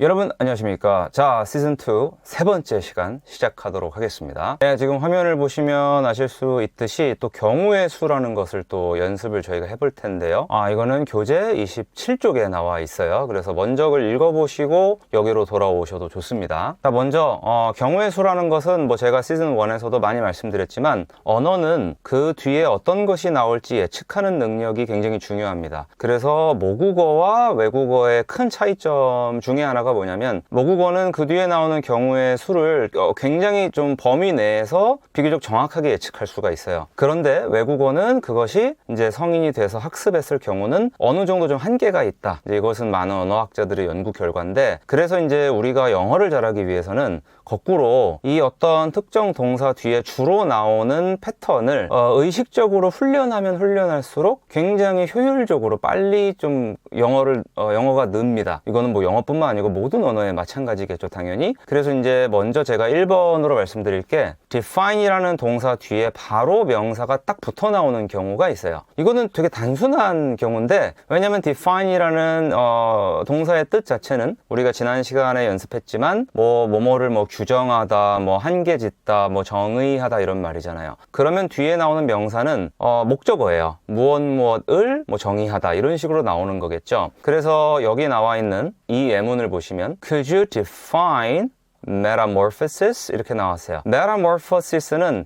여러분 안녕하십니까. 자, 시즌2 세 번째 시간 시작하도록 하겠습니다. 네, 지금 화면을 보시면 아실 수 있듯이 또 경우의 수라는 것을 또 연습을 저희가 해볼 텐데요. 이거는 교재 27쪽에 나와 있어요. 그래서 먼저 그걸 읽어보시고 여기로 돌아오셔도 좋습니다. 자, 먼저 경우의 수라는 것은 뭐 제가 시즌1에서도 많이 말씀드렸지만 언어는 그 뒤에 어떤 것이 나올지 예측하는 능력이 굉장히 중요합니다. 그래서 모국어와 외국어의 큰 차이점 중에 하나가 뭐냐면, 모국어는 그 뒤에 나오는 경우의 수를 굉장히 좀 범위 내에서 비교적 정확하게 예측할 수가 있어요. 그런데 외국어는 그것이 이제 성인이 돼서 학습했을 경우는 어느 정도 좀 한계가 있다. 이제 이것은 많은 언어학자들의 연구 결과인데, 그래서 이제 우리가 영어를 잘하기 위해서는 거꾸로 이 어떤 특정 동사 뒤에 주로 나오는 패턴을 의식적으로 훈련하면 훈련할수록 굉장히 효율적으로 빨리 좀 영어가 늡니다. 이거는 뭐 영어뿐만 아니고 모든 언어에 마찬가지겠죠, 당연히. 그래서 이제 먼저 제가 1번으로 말씀드릴 게 define이라는 동사 뒤에 바로 명사가 딱 붙어 나오는 경우가 있어요. 이거는 되게 단순한 경우인데, 왜냐면 define이라는 동사의 뜻 자체는 우리가 지난 시간에 연습했지만 뭐뭐를 규정하다, 한계짓다, 정의하다 이런 말이잖아요. 그러면 뒤에 나오는 명사는 목적어예요. 무엇을 정의하다 이런 식으로 나오는 거겠죠. 그래서 여기 나와 있는 이 예문을 보시면 Could you define metamorphosis? 이렇게 나왔어요. metamorphosis는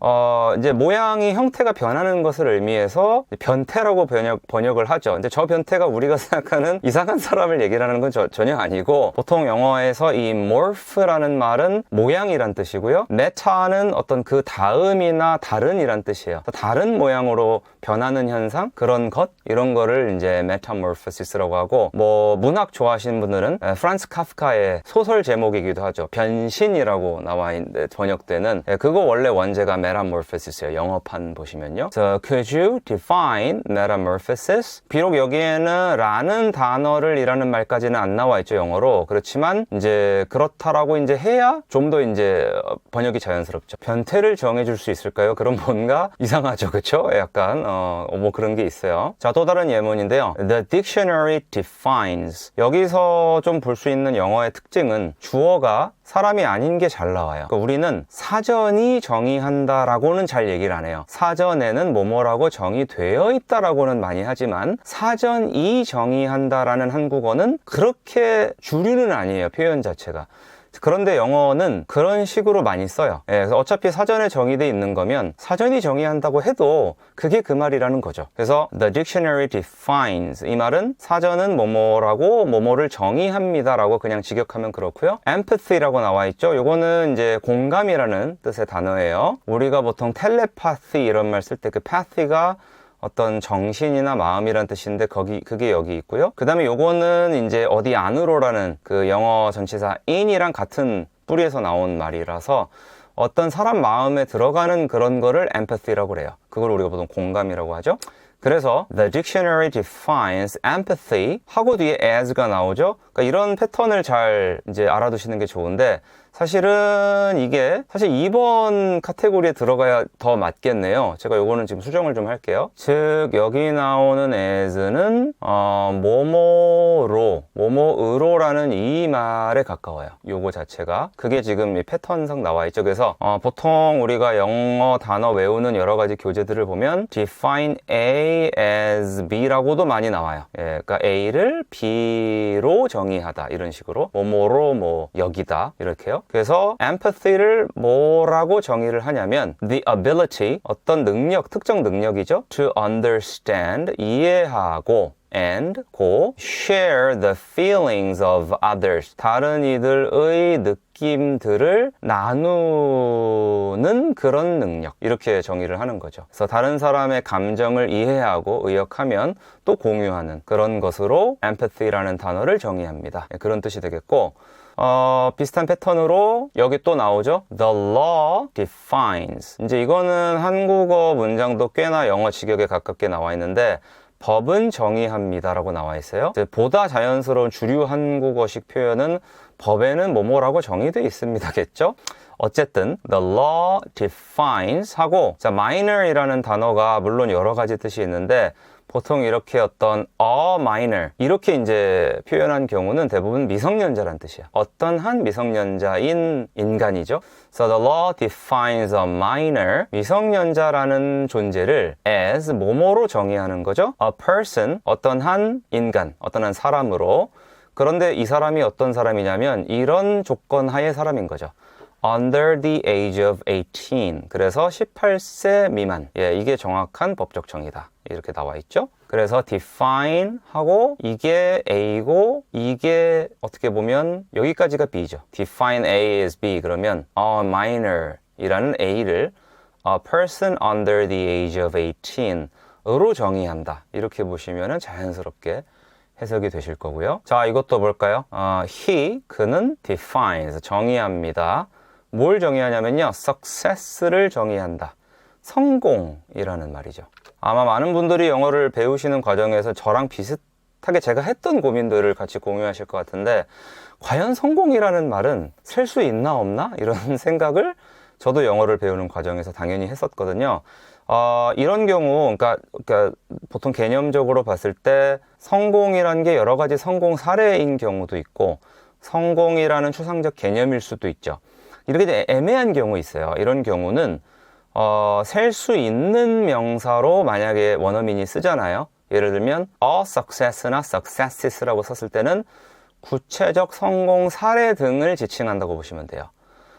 이제 모양이 형태가 변하는 것을 의미해서 변태라고 번역을 하죠. 근데 저 변태가 우리가 생각하는 이상한 사람을 얘기를 하는 건 전혀 아니고, 보통 영어에서 이 morph라는 말은 모양이란 뜻이고요. meta는 어떤 그 다음이나 다른이란 뜻이에요. 다른 모양으로 변하는 현상, 그런 것, 이런 거를 이제 metamorphosis라고 하고, 문학 좋아하시는 분들은 프란츠 카프카의 소설 제목이기도 하죠. 변신이라고 나와 있는데 번역되는, 그거 원래 원제가 metamorphosis예요. 영어판 보시면요. So, could you define metamorphosis? 비록 여기에는 라는 단어를 이라는 말까지는 안 나와 있죠, 영어로. 그렇지만 이제 그렇다라고 이제 해야 좀 더 이제 번역이 자연스럽죠. 변태를 정해줄 수 있을까요? 그럼 뭔가 이상하죠, 그렇죠? 약간 그런 게 있어요. 자, 또 다른 예문인데요. The dictionary defines. 여기서 좀 볼 수 있는 영어의 특징은 주어가 사람이 아닌 게 잘 나와요. 그러니까 우리는 사전이 정의한다라고는 잘 얘기를 안 해요. 사전에는 뭐뭐라고 정의되어 있다라고는 많이 하지만 사전이 정의한다라는 한국어는 그렇게 주류는 아니에요, 표현 자체가. 그런데 영어는 그런 식으로 많이 써요. 그래서 어차피 사전에 정의되어 있는 거면 사전이 정의한다고 해도 그게 그 말이라는 거죠. 그래서 the dictionary defines, 이 말은 사전은 뭐뭐라고 뭐뭐를 정의합니다 라고 그냥 직역하면 그렇고요. empathy라고 나와 있죠. 요거는 이제 공감이라는 뜻의 단어예요. 우리가 보통 텔레파시 이런 말 쓸 때 그 pathy가 어떤 정신이나 마음이란 뜻인데 그게 여기 있고요. 그 다음에 요거는 이제 어디 안으로라는 그 영어 전치사 in이랑 같은 뿌리에서 나온 말이라서 어떤 사람 마음에 들어가는 그런 거를 empathy라고 그래요. 그걸 우리가 보통 공감이라고 하죠. 그래서 the dictionary defines empathy 하고 뒤에 as가 나오죠. 그러니까 이런 패턴을 잘 이제 알아두시는 게 좋은데, 사실은 이게 사실 2번 카테고리에 들어가야 더 맞겠네요. 제가 요거는 지금 수정을 좀 할게요. 즉 여기 나오는 as는 뭐뭐으로라는 이 말에 가까워요. 요거 자체가 그게 지금 이 패턴상 나와 있죠. 그래서 보통 우리가 영어 단어 외우는 여러 가지 교재들을 보면 define A as B라고도 많이 나와요. 그러니까 A를 B로 정의하다 이런 식으로, 뭐뭐로 여기다 이렇게요. 그래서 empathy를 뭐라고 정의를 하냐면 the ability, 어떤 능력, 특정 능력이죠. to understand, 이해하고 and share the feelings of others, 다른 이들의 느낌들을 나누는 그런 능력, 이렇게 정의를 하는 거죠. 그래서 다른 사람의 감정을 이해하고 의역하면 또 공유하는 그런 것으로 empathy라는 단어를 정의합니다. 그런 뜻이 되겠고, 비슷한 패턴으로 여기 또 나오죠. The law defines. 이제 이거는 한국어 문장도 꽤나 영어 직역에 가깝게 나와 있는데, 법은 정의합니다라고 나와 있어요. 보다 자연스러운 주류 한국어식 표현은 법에는 뭐뭐라고 정의되어 있습니다겠죠? 어쨌든 the law defines 하고, 자, minor이라는 단어가 물론 여러 가지 뜻이 있는데 보통 이렇게 어떤 a minor 이렇게 이제 표현한 경우는 대부분 미성년자란 뜻이야. 어떤 한 미성년자인 인간이죠. So the law defines a minor, 미성년자라는 존재를 as 뭐뭐로 정의하는 거죠. A person, 어떤 한 인간, 어떤 한 사람으로. 그런데 이 사람이 어떤 사람이냐면 이런 조건 하에 사람인 거죠. Under the age of 18. 그래서 18세 미만. 예, 이게 정확한 법적 정의다. 이렇게 나와 있죠. 그래서 define 하고 이게 A고 이게 어떻게 보면 여기까지가 B죠. define A as B 그러면 a minor 이라는 A를 a person under the age of 18으로 정의한다. 이렇게 보시면 자연스럽게 해석이 되실 거고요. 자, 이것도 볼까요? he, 그는 defines, 정의합니다. 뭘 정의하냐면요. success를 정의한다. 성공이라는 말이죠. 아마 많은 분들이 영어를 배우시는 과정에서 저랑 비슷하게 제가 했던 고민들을 같이 공유하실 것 같은데 과연 성공이라는 말은 셀 수 있나 없나? 이런 생각을 저도 영어를 배우는 과정에서 당연히 했었거든요. 이런 경우, 그러니까 보통 개념적으로 봤을 때 성공이라는 게 여러 가지 성공 사례인 경우도 있고 성공이라는 추상적 개념일 수도 있죠. 이렇게 애매한 경우 있어요. 이런 경우는 셀 수 있는 명사로 만약에 원어민이 쓰잖아요. 예를 들면 a success나 successes라고 썼을 때는 구체적 성공 사례 등을 지칭한다고 보시면 돼요.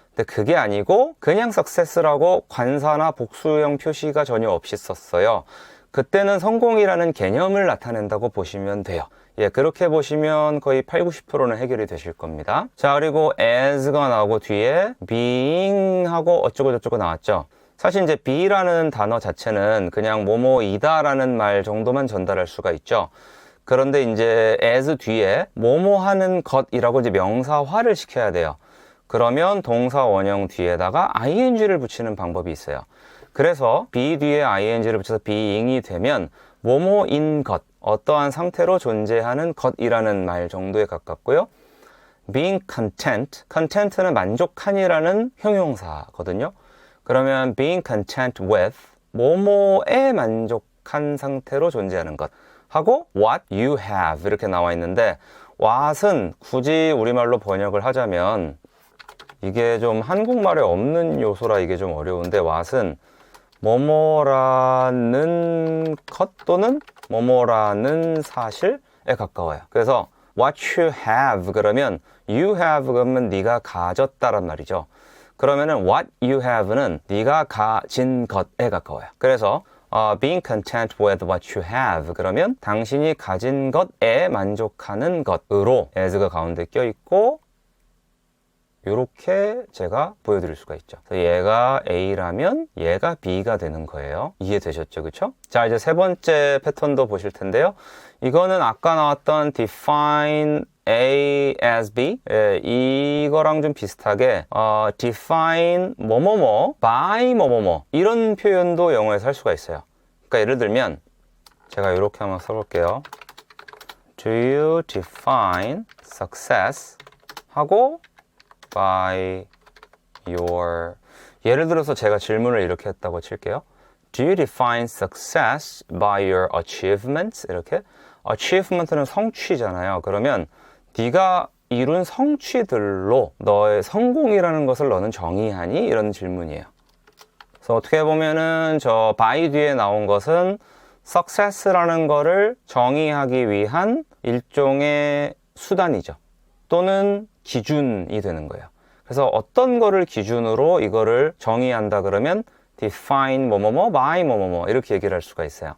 근데 그게 아니고 그냥 success라고 관사나 복수형 표시가 전혀 없이 썼어요. 그때는 성공이라는 개념을 나타낸다고 보시면 돼요. 예, 그렇게 보시면 거의 80~90%는 해결이 되실 겁니다. 자, 그리고 as가 나오고 뒤에 being 하고 어쩌고저쩌고 나왔죠. 사실 이제 be라는 단어 자체는 그냥 뭐뭐이다 라는 말 정도만 전달할 수가 있죠. 그런데 이제 as 뒤에 뭐뭐 하는 것이라고 이제 명사화를 시켜야 돼요. 그러면 동사 원형 뒤에다가 ing를 붙이는 방법이 있어요. 그래서 be 뒤에 ing를 붙여서 being이 되면 뭐뭐인 것, 어떠한 상태로 존재하는 것이라는 말 정도에 가깝고요. being content는 만족한이라는 형용사거든요. 그러면 being content with, 뭐뭐에 만족한 상태로 존재하는 것 하고 what you have 이렇게 나와 있는데 what은 굳이 우리말로 번역을 하자면 이게 좀 한국말에 없는 요소라 이게 좀 어려운데 what은 뭐뭐라는 것 또는 뭐뭐라는 사실에 가까워요. 그래서 what you have 그러면 you have 그러면 네가 가졌다란 말이죠. 그러면은 what you have는 네가 가진 것에 가까워요. 그래서 being content with what you have 그러면 당신이 가진 것에 만족하는 것으로 as가 가운데 껴있고 이렇게 제가 보여드릴 수가 있죠. 얘가 A라면 얘가 B가 되는 거예요. 이해되셨죠? 그쵸? 자, 이제 세 번째 패턴도 보실 텐데요. 이거는 아까 나왔던 define A as B 이거랑 좀 비슷하게 define 뭐뭐뭐 by 뭐뭐뭐 이런 표현도 영어에서 할 수가 있어요. 그러니까 예를 들면 제가 이렇게 한번 써볼게요. Do you define success 하고 by your 예를 들어서 제가 질문을 이렇게 했다고 칠게요. Do you define success by your achievements? 이렇게 achievement는 성취잖아요. 그러면 네가 이룬 성취들로 너의 성공이라는 것을 너는 정의하니? 이런 질문이에요. 그래서 어떻게 보면은 저 by 뒤에 나온 것은 success라는 거를 정의하기 위한 일종의 수단이죠. 또는 기준이 되는 거예요. 그래서 어떤 거를 기준으로 이거를 정의한다 그러면 define 뭐뭐뭐 by 뭐뭐뭐 이렇게 얘기를 할 수가 있어요.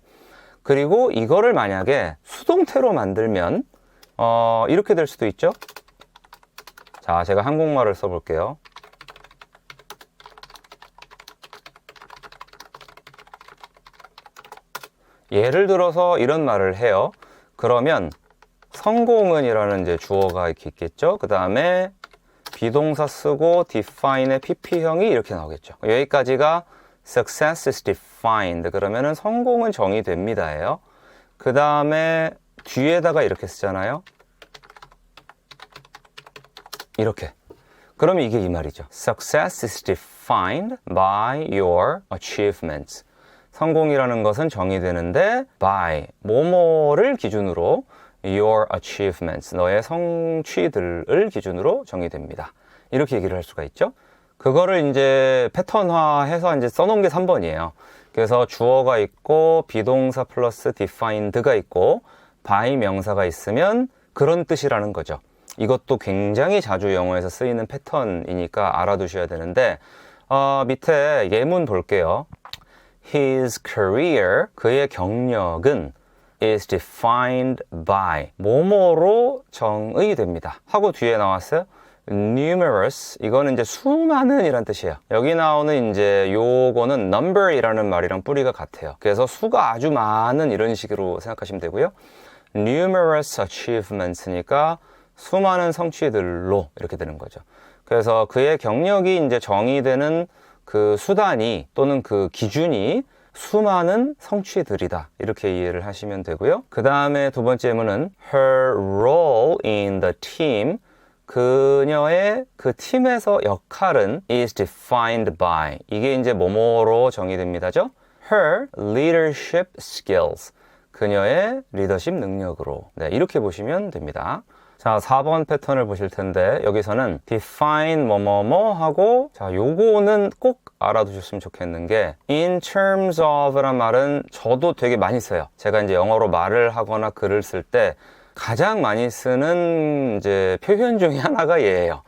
그리고 이거를 만약에 수동태로 만들면 이렇게 될 수도 있죠. 자, 제가 한국말을 써볼게요. 예를 들어서 이런 말을 해요. 그러면 성공은 이라는 이제 주어가 이렇게 있겠죠. 그 다음에 비동사 쓰고 define의 PP형이 이렇게 나오겠죠. 여기까지가 success is defined. 그러면은 성공은 정의됩니다예요. 그 다음에 뒤에다가 이렇게 쓰잖아요. 이렇게. 그러면 이게 이 말이죠. Success is defined by your achievements. 성공이라는 것은 정의되는데 by 뭐뭐를 기준으로 your achievements 너의 성취들을 기준으로 정의됩니다. 이렇게 얘기를 할 수가 있죠. 그거를 이제 패턴화해서 이제 써놓은 게 3번이에요. 그래서 주어가 있고 비동사 플러스 defined가 있고 by 명사가 있으면 그런 뜻이라는 거죠. 이것도 굉장히 자주 영어에서 쓰이는 패턴이니까 알아두셔야 되는데 밑에 예문 볼게요. His career, 그의 경력은 is defined by 뭐뭐로 정의됩니다. 하고 뒤에 나왔어요. numerous, 이거는 이제 수많은 이란 뜻이에요. 여기 나오는 이제 요거는 number이라는 말이랑 뿌리가 같아요. 그래서 수가 아주 많은 이런 식으로 생각하시면 되고요. numerous achievements니까 수많은 성취들로 이렇게 되는 거죠. 그래서 그의 경력이 이제 정의되는 그 수단이 또는 그 기준이 수많은 성취들이다. 이렇게 이해를 하시면 되고요. 그 다음에 두 번째 예문은 her role in the team, 그녀의 그 팀에서 역할은 is defined by, 이게 이제 뭐뭐로 정의됩니다죠. her leadership skills, 그녀의 리더십 능력으로. 네, 이렇게 보시면 됩니다. 자, 4번 패턴을 보실 텐데 여기서는 define 뭐뭐뭐 하고, 자, 요거는 꼭 알아두셨으면 좋겠는 게 in terms of 란 말은 저도 되게 많이 써요. 제가 이제 영어로 말을 하거나 글을 쓸 때 가장 많이 쓰는 이제 표현 중에 하나가 얘예요.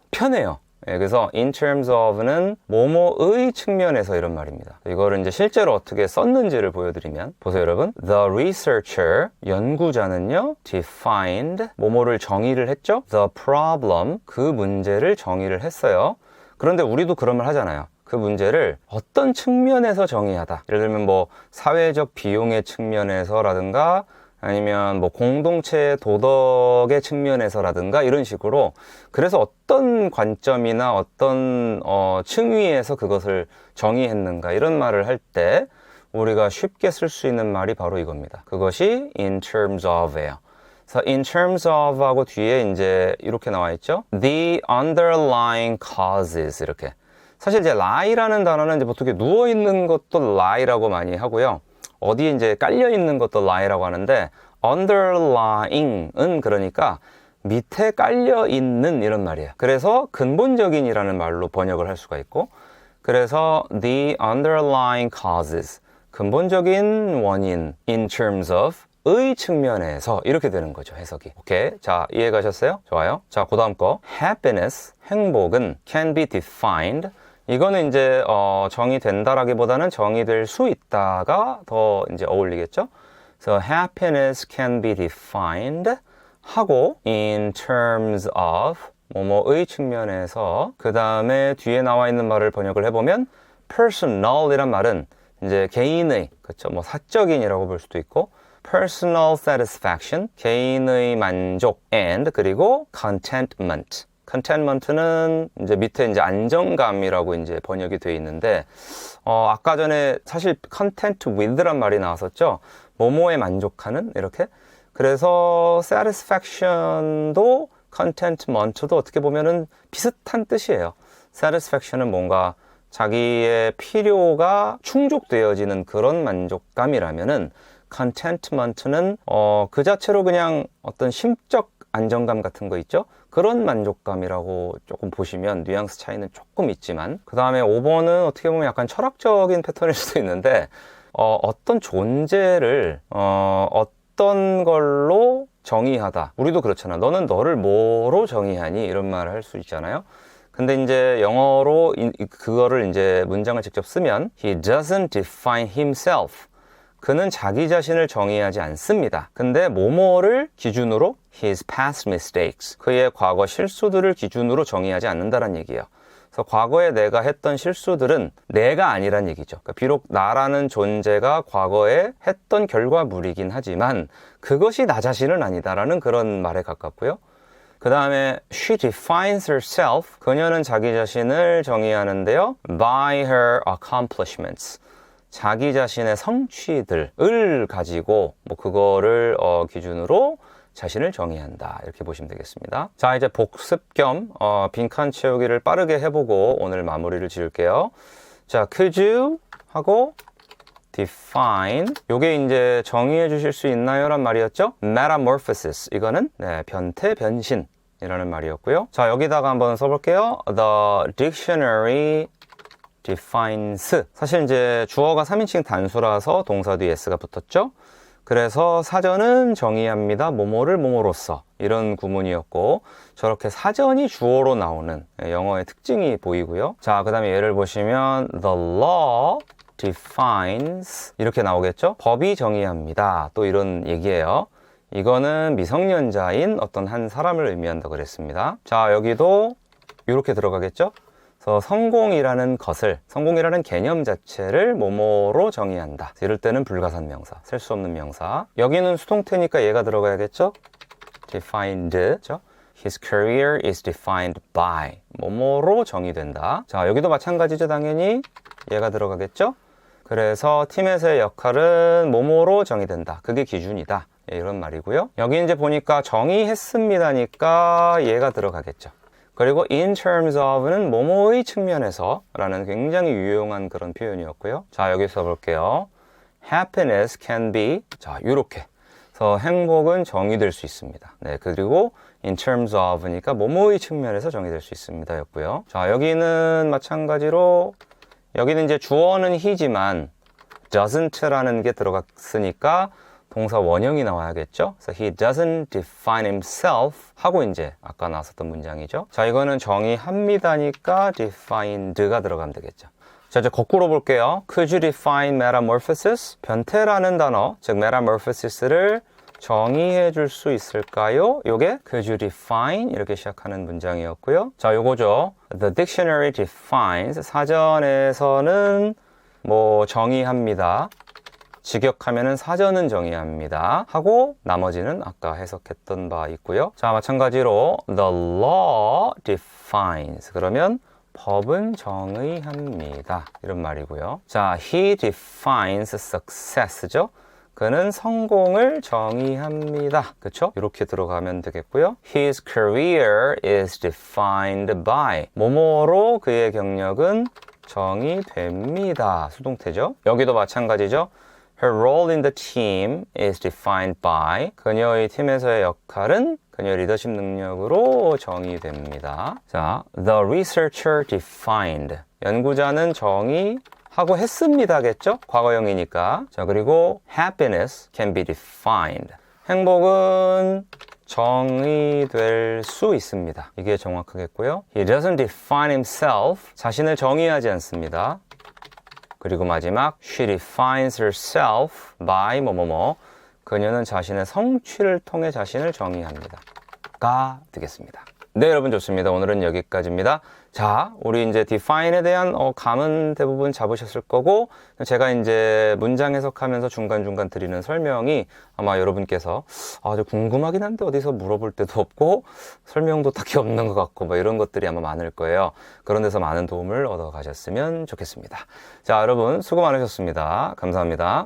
편해요. 예, 그래서 in terms of는 뭐뭐의 측면에서 이런 말입니다. 이거를 이제 실제로 어떻게 썼는지를 보여드리면, 보세요 여러분. The researcher, 연구자는요, defined, 뭐뭐를 정의를 했죠. The problem, 그 문제를 정의를 했어요. 그런데 우리도 그런 말 하잖아요. 그 문제를 어떤 측면에서 정의하다. 예를 들면 뭐 사회적 비용의 측면에서라든가 아니면 뭐 공동체 도덕의 측면에서라든가 이런 식으로, 그래서 어떤 관점이나 어떤 층위에서 그것을 정의했는가 이런 말을 할 때 우리가 쉽게 쓸 수 있는 말이 바로 이겁니다. 그것이 in terms of예요. 그래서 in terms of 하고 뒤에 이제 이렇게 나와 있죠. The underlying causes, 이렇게. 사실 이제 lie라는 단어는 이제 보통 누워 있는 것도 lie라고 많이 하고요. 어디에 이제 깔려 있는 것도 lie라고 하는데, underlying은 그러니까 밑에 깔려 있는 이런 말이에요. 그래서 근본적인이라는 말로 번역을 할 수가 있고, 그래서 the underlying causes, 근본적인 원인, in terms of, 의 측면에서, 이렇게 되는 거죠, 해석이. 오케이. 자, 이해 가셨어요? 좋아요. 자, 그 다음 거. happiness, 행복은 can be defined. 이거는 이제 정의된다라기보다는 정의될 수 있다가 더 이제 어울리겠죠. 그래서 happiness can be defined 하고 in terms of 뭐뭐의 측면에서, 그 다음에 뒤에 나와 있는 말을 번역을 해보면 personal이란 말은 이제 개인의, 그렇죠, 뭐 사적인이라고 볼 수도 있고, personal satisfaction, 개인의 만족, and 그리고 contentment. contentment는 이제 밑에 이제 안정감이라고 이제 번역이 되어 있는데, 아까 전에 사실 content with란 말이 나왔었죠. 뭐뭐에 만족하는, 이렇게. 그래서 satisfaction도 contentment도 어떻게 보면은 비슷한 뜻이에요. satisfaction은 뭔가 자기의 필요가 충족되어지는 그런 만족감이라면은, contentment는 그 자체로 그냥 어떤 심적 안정감 같은 거 있죠? 그런 만족감이라고 조금 보시면 뉘앙스 차이는 조금 있지만, 그 다음에 5번은 어떻게 보면 약간 철학적인 패턴일 수도 있는데, 어떤 존재를 어떤 걸로 정의하다. 우리도 그렇잖아. 너는 너를 뭐로 정의하니? 이런 말을 할 수 있잖아요. 근데 이제 영어로 그거를 이제 문장을 직접 쓰면 He doesn't define himself. 그는 자기 자신을 정의하지 않습니다. 근데 뭐뭐를 기준으로 his past mistakes, 그의 과거 실수들을 기준으로 정의하지 않는다는 얘기예요. 그래서 과거에 내가 했던 실수들은 내가 아니란 얘기죠. 그러니까 비록 나라는 존재가 과거에 했던 결과물이긴 하지만 그것이 나 자신은 아니다라는 그런 말에 가깝고요. 그 다음에 she defines herself, 그녀는 자기 자신을 정의하는데요, by her accomplishments, 자기 자신의 성취들을 가지고 뭐 그거를 기준으로 자신을 정의한다, 이렇게 보시면 되겠습니다. 자, 이제 복습 겸 빈칸 채우기를 빠르게 해보고 오늘 마무리를 지을게요. 자, could you 하고 define. 요게 이제 정의해 주실 수 있나요? 란 말이었죠? metamorphosis. 이거는 변태, 변신. 이라는 말이었고요. 자, 여기다가 한번 써볼게요. The dictionary defines. 사실 이제 주어가 3인칭 단수라서 동사 뒤에 s가 붙었죠. 그래서 사전은 정의합니다. 뭐뭐를 뭐뭐로써. 이런 구문이었고, 저렇게 사전이 주어로 나오는 영어의 특징이 보이고요. 자, 그 다음에 예를 보시면 the law defines 이렇게 나오겠죠. 법이 정의합니다. 또 이런 얘기예요. 이거는 미성년자인 어떤 한 사람을 의미한다고 그랬습니다. 자, 여기도 이렇게 들어가겠죠. 그래서 성공이라는 것을, 성공이라는 개념 자체를 뭐뭐로 정의한다. 이럴 때는 불가산 명사, 셀 수 없는 명사. 여기는 수동태니까 얘가 들어가야겠죠. defined, 그렇죠? His career is defined by 뭐뭐로 정의된다. 자, 여기도 마찬가지죠. 당연히 얘가 들어가겠죠. 그래서 팀에서의 역할은 뭐뭐로 정의된다. 그게 기준이다. 이런 말이고요. 여기 이제 보니까 정의했습니다니까 얘가 들어가겠죠. 그리고 in terms of는 뭐뭐의 측면에서 라는 굉장히 유용한 그런 표현이었고요. 자, 여기 써볼게요. happiness can be, 자, 요렇게. 그래서 행복은 정의될 수 있습니다. 네, 그리고 in terms of니까 뭐뭐의 측면에서 정의될 수 있습니다 였고요. 자, 여기는 마찬가지로 여기는 이제 주어는 he지만 doesn't라는 게 들어갔으니까 동사 원형이 나와야겠죠. 그래서 he doesn't define himself 하고 이제 아까 나왔었던 문장이죠. 자, 이거는 정의합니다니까 defined가 들어가면 되겠죠. 자, 이제 거꾸로 볼게요. Could you define metamorphosis? 변태라는 단어, 즉 metamorphosis를 정의해 줄 수 있을까요? 요게 Could you define? 이렇게 시작하는 문장이었고요. 자, 요거죠. The dictionary defines. 사전에서는 뭐 정의합니다. 직역하면은 사전은 정의합니다 하고 나머지는 아까 해석했던 바 있고요. 자, 마찬가지로 the law defines 그러면 법은 정의합니다 이런 말이고요. 자, he defines success죠. 그는 성공을 정의합니다. 그쵸? 이렇게 들어가면 되겠고요. His career is defined by 뭐뭐로 그의 경력은 정의됩니다. 수동태죠. 여기도 마찬가지죠. Her role in the team is defined by 그녀의 팀에서의 역할은 그녀의 리더십 능력으로 정의됩니다. 자, the researcher defined 연구자는 정의하고 했습니다겠죠? 과거형이니까. 자, 그리고 happiness can be defined 행복은 정의될 수 있습니다. 이게 정확하겠고요. He doesn't define himself 자신을 정의하지 않습니다. 그리고 마지막 she defines herself by 뭐뭐뭐 그녀는 자신의 성취를 통해 자신을 정의합니다 가 되겠습니다. 네, 여러분 좋습니다. 오늘은 여기까지입니다. 자, 우리 이제 define에 대한 감은 대부분 잡으셨을 거고 제가 이제 문장 해석하면서 중간중간 드리는 설명이 아마 여러분께서 아주 궁금하긴 한데 어디서 물어볼 데도 없고 설명도 딱히 없는 것 같고 뭐 이런 것들이 아마 많을 거예요. 그런 데서 많은 도움을 얻어 가셨으면 좋겠습니다. 자, 여러분 수고 많으셨습니다. 감사합니다.